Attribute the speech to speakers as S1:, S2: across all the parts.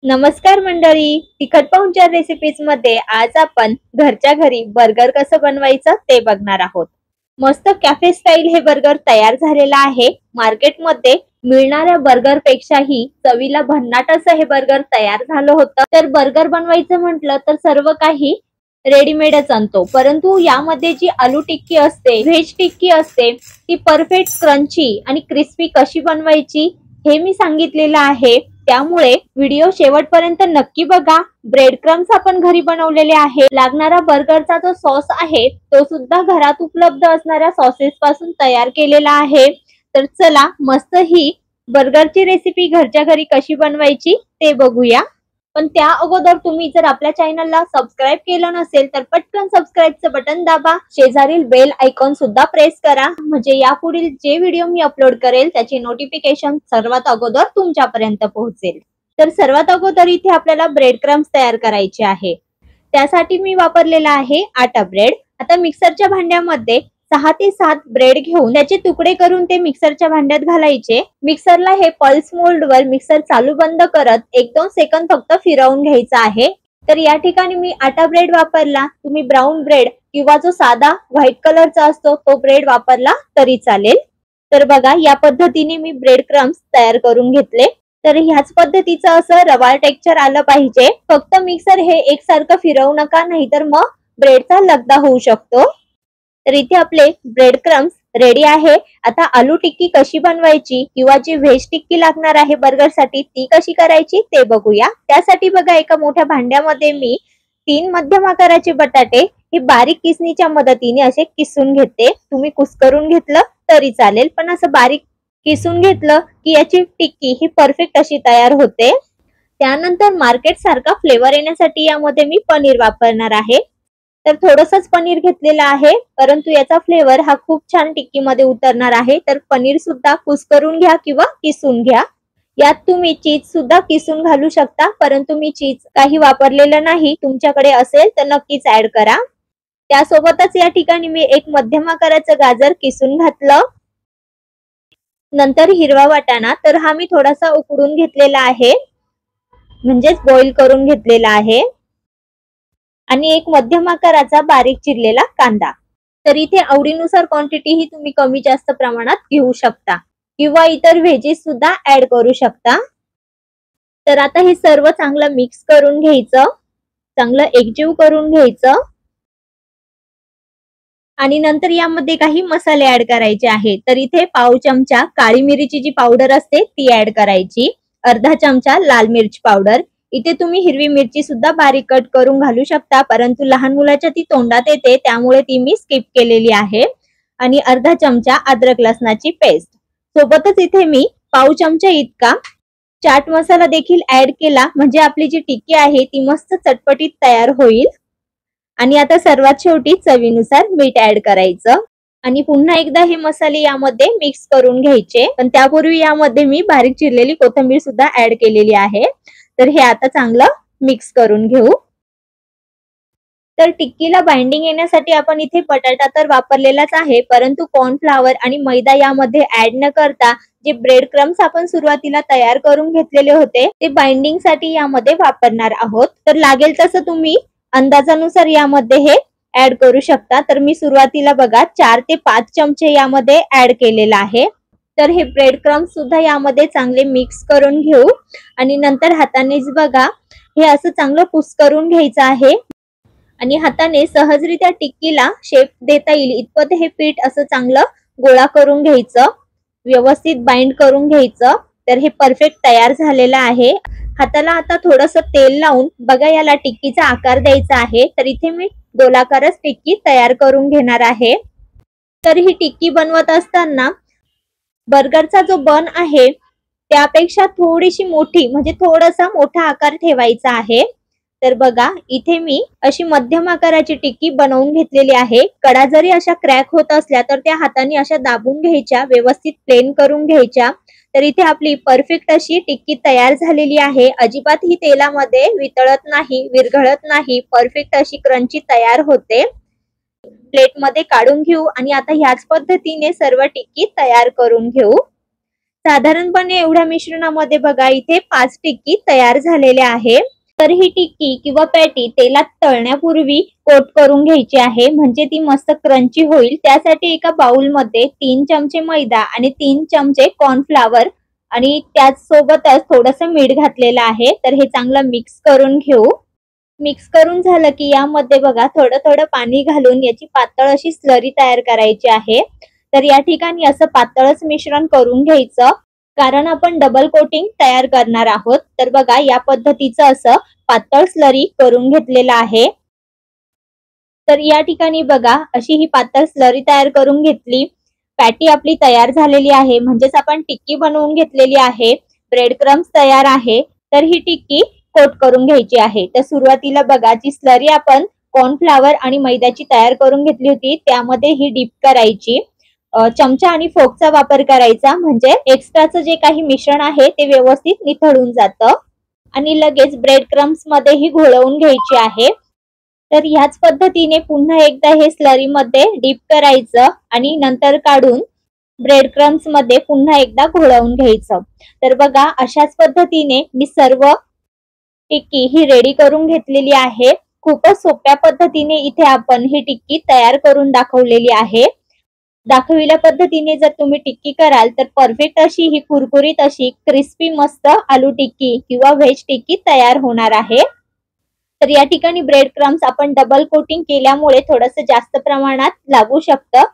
S1: नमस्कार मंडळी, तिखट पाहुणचार रेसिपीज मध्ये आज आपण घरच्या घरी बर्गर कसं बनवायचं ते बघणार आहोत। मस्त कॅफे स्टाईल हे बर्गर तयार झालेला आहे। मार्केटमध्ये मिळणाऱ्या बर्गर पेक्षाही चवीला भन्नाट असं हे बर्गर तयार झालं होतं। तर बर्गर बनवायचं म्हटलं तर सर्व काही रेडीमेडच आणतो, परंतु यामध्ये जी आलू टिक्की असते, व्हेज टिक्की असते, ती परफेक्ट क्रंची आणि क्रिस्पी कशी बनवायची हे मी सांगितलेलं आहे। त्यामुळे व्हिडिओ शेवटपर्यंत नक्की बघा। ब्रेड क्रम्स आपण घरी बनवलेले आहे। लागणारा बर्गरचा जो सॉस आहे तो सुद्धा घरात उपलब्ध असणाऱ्या सॉसेस पासून तयार केलेला आहे। तर चला मस्त ही बर्गरची रेसिपी घरच्या घरी कशी बनवायची ते बघूया। पण त्या अगोदर तुम्ही जर आपल्या चॅनलला सबस्क्राइब केलं नसेल तर पटकन सबस्क्राइबचं बटन दाबा, शेजारील बेल आयकॉन सुद्धा प्रेस करा, म्हणजे यापुढील जे व्हिडिओ मी अपलोड करेल त्याचे नोटिफिकेशन सर्वात अगोदर तुमच्यापर्यंत पोहोचेल। तर सर्वात अगोदर इथे आपल्याला ब्रेड क्रम्स तयार करायचे आहे। त्यासाठी मी वापरलेला आहे आटा ब्रेड। आता मिक्सरच्या भांड्यामध्ये 6 ते 7 ब्रेड घेऊन त्याचे तुकडे करून ते मिक्सरच्या भांड्यात घालायचे। मिक्सरला हे पल्स मोल्ड वर मिक्सर चालू बंद करत 1-2 सेकंद फक्त फिरवून घ्यायचं आहे। तर या ठिकाणी मी आटा ब्रेड वापरला, तुम्ही ब्राऊन ब्रेड किंवा जो साधा व्हाईट कलरचा असतो तो ब्रेड वापरला तरी चालेल। तर बघा या पद्धतीने मी ब्रेड क्रम्स तयार करून घेतले। तर ह्याच पद्धतीचं असं रवाळ टेक्स्चर आलं पाहिजे। फक्त मिक्सर हे एकसारखं फिरवू नका, नाहीतर मग ब्रेडचा लगदा होऊ शकतो। तर इथे आपले ब्रेड क्रम्स रेडी आहे। आता आलू टिक्की कशी बनवायची किंवा जी व्हेज टिक्की लागणार आहे बर्गर साठी ती कशी करायची ते बघूया। त्यासाठी बघा एका मोठ्या भांड्यामध्ये मी 3 मध्यम आकाराचे बटाटे हे बारीक किसणीच्या मदतीने असे किसून घेते। तुम्ही कुस्करून घेतलं तरी चालेल, पण असं बारीक किसून घेतलं की याची टिक्की ही परफेक्ट अशी तयार होते। त्यानंतर मार्केट सारखा फ्लेवर येण्यासाठी यामध्ये मी पनीर वापरणार आहे। तर थोडंसंच पनीर घेतलेलं आहे, परंतु याचा फ्लेवर हा खूप छान टिक्की मध्ये उतरणार आहे। तर पनीर सुद्धा कुस्करून घ्या किंवा किसून घ्या। यात तुम्ही चीज सुद्धा किसून घालू शकता, परंतु मी चीज काही वापरलेलं नाही, तुमच्याकडे असेल तर नक्कीच ऍड करा। त्यासोबतच या ठिकाणी मी एक मध्यम आकाराचं गाजर किसून घातलं। नंतर हिरवा वाटाणा, तर हा मी थोडासा उकडून घेतलेला आहे, म्हणजेच बॉईल करून घेतलेला आहे। आणि एक मध्यम आकाराचा बारीक चिरलेला कांदा। तर इथे आवडीनुसार क्वांटिटी ही तुम्ही कमी जास्त प्रमाणात घेऊ शकता किंवा इतर व्हेजेस सुद्धा ऍड करू शकता। तर आता हे सर्व चांगलं मिक्स करून घ्यायचं, चांगलं एकजीव करून घ्यायचं आणि नंतर यामध्ये काही मसाले ऍड करायचे आहेत। तर इथे पाव चमचा काळी मिरीची जी पावडर असते ती ऍड करायची, अर्धा चमचा लाल मिर्च पावडर, इथे तुम्ही हिरवी मिरची सुद्धा बारीक कट करून घालू शकता, परंतु लहान मुलाच्या ती तोंडात येते त्यामुळे ती मी स्किप केलेली आहे, आणि अर्धा चमचा अद्रक लसणाची पेस्ट। सोबतच इथे मी पाव चमचा इतका चाट मसाला देखील ऍड केला, म्हणजे आपली जी टिक्की आहे ती मस्त चटपटीत तयार होईल। आणि आता सर्वात शेवटी चवीनुसार मीठ ऍड करायचं आणि पुन्हा एकदा हे मसाले यामध्ये मिक्स करून घ्यायचे। पण त्यापूर्वी यामध्ये मी बारीक चिरलेली कोथिंबीर सुद्धा ऍड केलेली आहे। तर हे आता चांगलं मिक्स करून घेऊ। तर टिक्कीला बाइंडिंग येण्यासाठी आपण इथे बटाटा तर वापरलेलाच आहे, परंतु कॉर्नफ्लॉवर आणि मैदा यामध्ये ऍड न करता जे ब्रेड क्रम्स आपण सुरुवातीला तयार करून घेतलेले होते ते बाइंडिंग साठी यामध्ये वापरणार आहोत। तर लागेल तसं तुम्ही अंदाजानुसार यामध्ये हे ऍड करू शकता। तर मी सुरुवातीला बघा 4 ते 5 चमचे यामध्ये ऍड केलेला आहे। तर हे ब्रेड क्रम्स सुद्धा यामध्ये चांगले मिक्स करून घेऊ आणि नंतर हातानेच बघा हे असं चांगलं कुस्करून घ्यायचं आहे आणि हाताने सहजरित्या टिक्कीला शेप देता येईल इतपत हे पीठ असं चांगलं गोळा करून घ्यायचं, व्यवस्थित बाइंड करून घ्यायचं। तर हे परफेक्ट तयार झालेलं आहे। हाताला आता थोडंसं तेल लावून बघा याला टिक्कीचा आकार द्यायचा आहे। तर इथे मी गोलाकारच टिक्की तयार करून घेणार आहे। तर ही टिक्की बनवत असताना बर्गरचा जो बन आहे त्यापेक्षा थोडीशी मोठी, म्हणजे थोडासा मोठा आकार ठेवायचा आहे। तर बघा इथे मी अशी मध्यम आकाराची टिक्की बनवून घेतलेली आहे। कडा जरी अशा क्रॅक होत असल्या तर त्या हाताने अशा दाबून घ्यायच्या, व्यवस्थित प्लेन करून घ्यायच्या। तर इथे आपली परफेक्ट अशी टिक्की तयार झालेली आहे। अजिबात ही तेलामध्ये वितळत नाही, विरघळत नाही, परफेक्ट अशी क्रंची तयार होते। प्लेट मध्ये काढून घेऊ आणि आता ह्याच पद्धतीने सर्व टिक्की तयार करून घेऊ। साधारणपणे एवढ्या मिश्रणामध्ये बघा इथे 5 टिक्की तयार झालेल्या आहे। तर ही टिक्की किंवा पॅटी तेलात तळण्यापूर्वी कोट करून घ्यायची आहे, म्हणजे ती मस्त क्रंची होईल। त्यासाठी एका बाउल मध्ये 3 चमचे मैदा आणि 3 चमचे कॉर्नफ्लॉवर आणि त्याचसोबतच थोडंसं मीठ घातलेलं आहे। तर हे चांगलं मिक्स करून घेऊ। मिक्स करून झालं की यामध्ये बघा थोडं थोडं पाणी घालून याची पातळ अशी स्लरी तयार करायची आहे। तर या ठिकाणी असं पातळच मिश्रण करून घ्यायचं, कारण आपण डबल कोटिंग तयार करणार आहोत। तर बघा या पद्धतीचं असं पातळ स्लरी करून घेतलेलं आहे। तर या ठिकाणी बघा अशी ही पातळ स्लरी तयार करून घेतली। पॅटी आपली तयार झालेली आहे, म्हणजेच आपण टिक्की बनवून घेतलेली आहे। ब्रेड क्रम्स तयार आहे। तर ही टिक्की कोट करून घ्यायची आहे। तर सुरुवातीला बघा जी स्लरी आपण कॉर्नफ्लॉवर आणि मैद्याची तयार करून घेतली होती त्यामध्ये ही डिप करायची। चमचा आणि फोकचा वापर करायचा, म्हणजे एक्स्ट्राचं जे काही मिश्रण आहे ते व्यवस्थित निथळून जातं। आणि लगेच ब्रेड क्रम्स मध्ये ही घोळवून घ्यायची आहे। तर ह्याच पद्धतीने पुन्हा एकदा हे स्लरी मध्ये डिप करायचं आणि नंतर काढून ब्रेड क्रम्स मध्ये पुन्हा एकदा घोळवून घ्यायचं। तर बघा अशाच पद्धतीने मी सर्व टिक्की ही रेडी करून घेतलेली आहे। खूपच सोप्या पद्धतीने इथे आपण ही टिक्की तयार करून दाखवलेली आहे। दाखविल्या पद्धतीने जर तुम्ही टिक्की कराल तर परफेक्ट अशी ही कुरकुरीत अशी क्रिस्पी मस्त आलू टिक्की किंवा व्हेज टिक्की तयार होणार आहे। तर या ठिकाणी ब्रेड क्रम्स आपण डबल कोटिंग केल्यामुळे थोडंसं जास्त प्रमाणात लागू शकतं।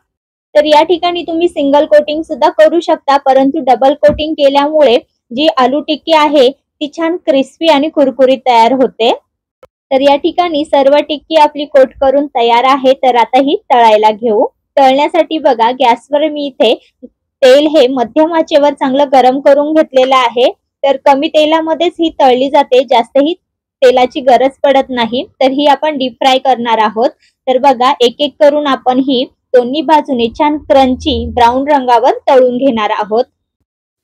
S1: तर या ठिकाणी तुम्ही सिंगल कोटिंग सुद्धा करू शकता, परंतु डबल कोटिंग केल्यामुळे जी आलू टिक्की आहे ती छान क्रिस्पी आणि कुरकुरीत तयार होते। तर या ठिकाणी सर्व टिक्की आपली कोट करून तयार आहे। तर आता ही तळायला घेऊ। तळण्यासाठी बघा गॅसवर मी इथे तेल हे मध्यम आचेवर चांगलं गरम करून घेतलेलं आहे। तर कमी तेलामध्येच ही तळली जाते, जास्तही तेलाची गरज पडत नाही। तर ही आपण डीप फ्राय करणार आहोत। तर बघा एक एक करून आपण ही दोन्ही बाजूने छान क्रंची ब्राऊन रंगावर तळून घेणार आहोत।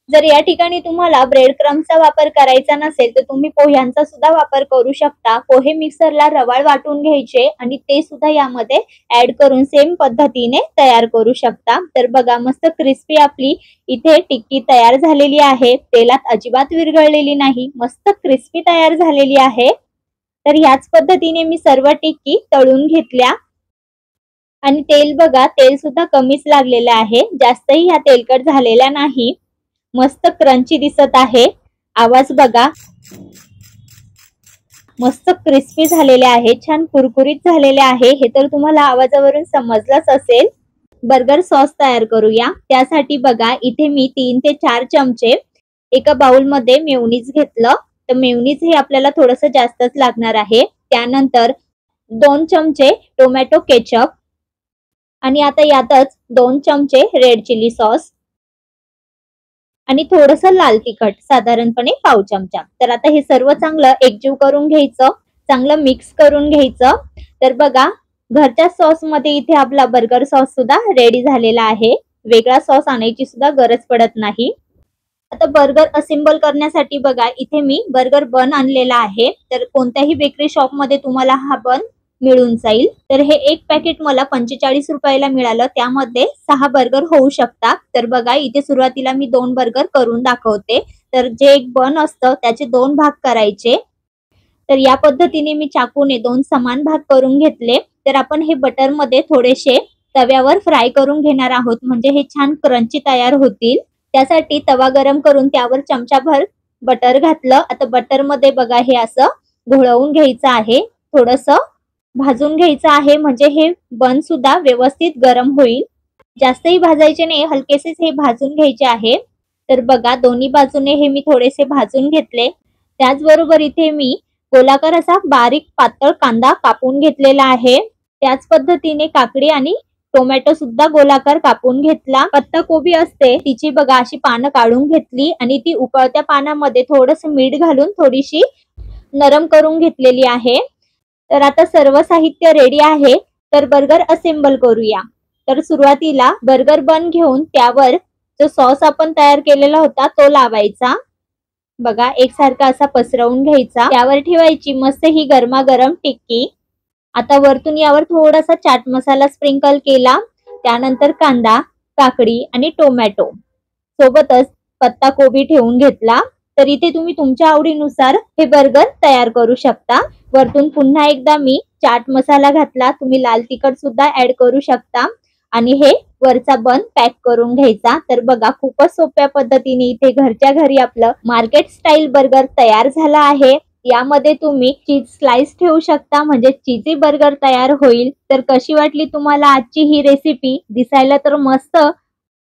S1: जर या ठिकाणी तुम्हाला ब्रेड क्रम्सचा वापर करायचा नसेल तर तुम्ही पोह्यांचा सुद्धा वापर करू शकता। पोहे मिक्सरला रवाळ वाटून घ्यायचे आणि ते सुद्धा यामध्ये ऍड करून सेम पद्धतीने तयार करू शकता। तर बघा मस्त क्रिस्पी आपली इथे टिक्की तयार झालेली आहे। तेलात अजिबात विरघळलेली नाही, मस्त क्रिस्पी तयार झालेली आहे। तर ह्याच पद्धतीने मी सर्व टिक्की तळून घेतल्या आणि तेल बघा तेल सुद्धा कमीच लागलेलं आहे, जास्तही ह्या तेलकट झालेल्या नाही। मस्त क्रंची दिसत आहे। आवाज बघा मस्त क्रिस्पी झालेले आहे, छान कुरकुरीत झालेले आहे। हे तर तुम्हाला आवाजावरून समजलंच असेल। बर्गर सॉस तयार करूया। त्यासाठी बघा इथे मी 3 ते 4 चमचे एका बाउल मध्ये मेयोनीज घेतलं। तर मेयोनीज हे आपल्याला थोडंसं जास्तच लागणार आहे। त्यानंतर 2 चमचे टोमॅटो केचप आणि आता यातच 2 चमचे रेड चिली सॉस आणि थोडंसं लाल तिखट साधारणपणे पाव चमचा। तर आता हे सर्व चांगलं एकजीव करून घ्यायचं, चांगलं मिक्स करून घ्यायचं। तर बघा घरच्या सॉस मध्ये इथे आपला बर्गर सॉस सुद्धा रेडी झालेला आहे, वेगळा सॉस आणायची सुद्धा गरज पडत नाही। आता बर्गर असेंबल करण्यासाठी बघा इथे मी बर्गर बन आणलेला आहे। तर कोणत्याही बेकरी शॉप मध्ये तुम्हाला हा बन मिळून जाईल। तर हे एक पॅकेट मला 45 रुपयाला मिळालं, त्यामध्ये 6 बर्गर होऊ शकतात। तर बघा इथे सुरुवातीला मी 2 बर्गर करून दाखवते। तर जे एक बन असतं त्याचे 2 भाग करायचे। तर या पद्धतीने मी चाकूने 2 समान भाग करून घेतले। तर आपण हे बटर मध्ये थोडेसे तव्यावर फ्राय करून घेणार आहोत, म्हणजे हे छान क्रंची तयार होतील। त्यासाठी तवा गरम करून त्यावर चमचाभर बटर घातलं। आता बटर मध्ये बघा हे असं घोळवून घ्यायचं आहे, थोडंसं भाजून घ्यायचं आहे, म्हणजे हे बन सुद्धा व्यवस्थित गरम होईल। जास्तही भाजायचे नाही, हलकेसेच हे भाजून घ्यायचे आहे। तर बघा दोन्ही बाजूने हे मी थोडेसे भाजून घेतले। त्याचबरोबर इथे मी गोलाकार असा बारीक पातळ कांदा कापून घेतलेला आहे। त्याच पद्धतीने काकडी आणि टोमॅटो सुद्धा गोलाकार कापून घेतला। पत्ता कोबी असते तिची बघा अशी पानं काढून घेतली आणि ती उकळत्या पाण्यामध्ये थोडंसं मीठ घालून थोडीशी नरम करून घेतलेली आहे। तर आता सर्व साहित्य रेडी आहे। तर बर्गर असेंबल करूया। तर सुरुवातीला बर्गर बन घेऊन त्यावर जो सॉस आपण तयार केलेला होता तो लावायचा। बघा एकसारखा असा पसरवून घ्यायचा, त्यावर ठेवायची मस्त ही गरमागरम टिक्की। आता वरतून यावर थोडासा चाट मसाला स्प्रिंकल केला, त्यानंतर कांदा, काकडी आणि टोमॅटो सोबतच पत्ता कोबी ठेवून घेतला, तर इथे तुम्ही तुमच्या आवडीनुसार हे बर्गर तयार करू शकता। वरतून पुन्हा एकदा मी चाट मसाला घातला, तुम्ही लाल तिखट सुद्धा ऍड करू शकता आणि हे वरचा बन पॅक करून घ्यायचा। तर बघा, खूपच सोप्या पद्धतीने इथे घरच्या घरी आपलं मार्केट स्टाईल बर्गर तयार झाला आहे। यामध्ये तुम्ही चीज स्लाइस ठेवू शकता, म्हणजे चीजी बर्गर तयार होईल। तर कशी वाटली तुम्हाला आजची ही रेसिपी? दिसायला तर मस्त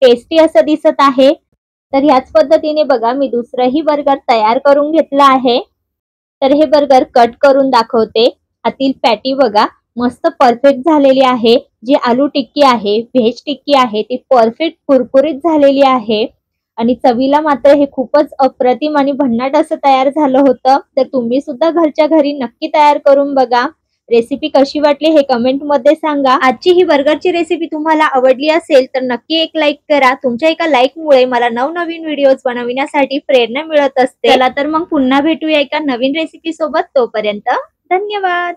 S1: टेस्टी असं दिसत आहे। तर ह्याच पद्धतीने बघा, मी दुसरंही बर्गर तयार करून घेतलं आहे। तर हे बर्गर कट करून दाखवते। आतील पॅटी बघा मस्त परफेक्ट झालेली आहे। जी आलू टिक्की आहे, व्हेज टिक्की आहे, ती परफेक्ट कुरकुरीत झालेली आहे आणि चवीला मात्र हे खूपच अप्रतिम आणि भन्नाट असं तयार झालं होतं। तर तुम्ही सुद्धा घरच्या घरी नक्की तयार करून बघा। रेसिपी कशी वाटली हे कमेंट मध्ये सांगा। आजची ही बर्गरची रेसिपी तुम्हाला आवडली असेल तर नक्की एक लाईक करा। तुमच्या एका लाईक मुळे मला नवनवीन व्हिडिओज बनवण्यासाठी प्रेरणा मिळत असते। चला तर मग पुन्हा भेटूया एका नवीन रेसिपी सोबत। तोपर्यंत धन्यवाद।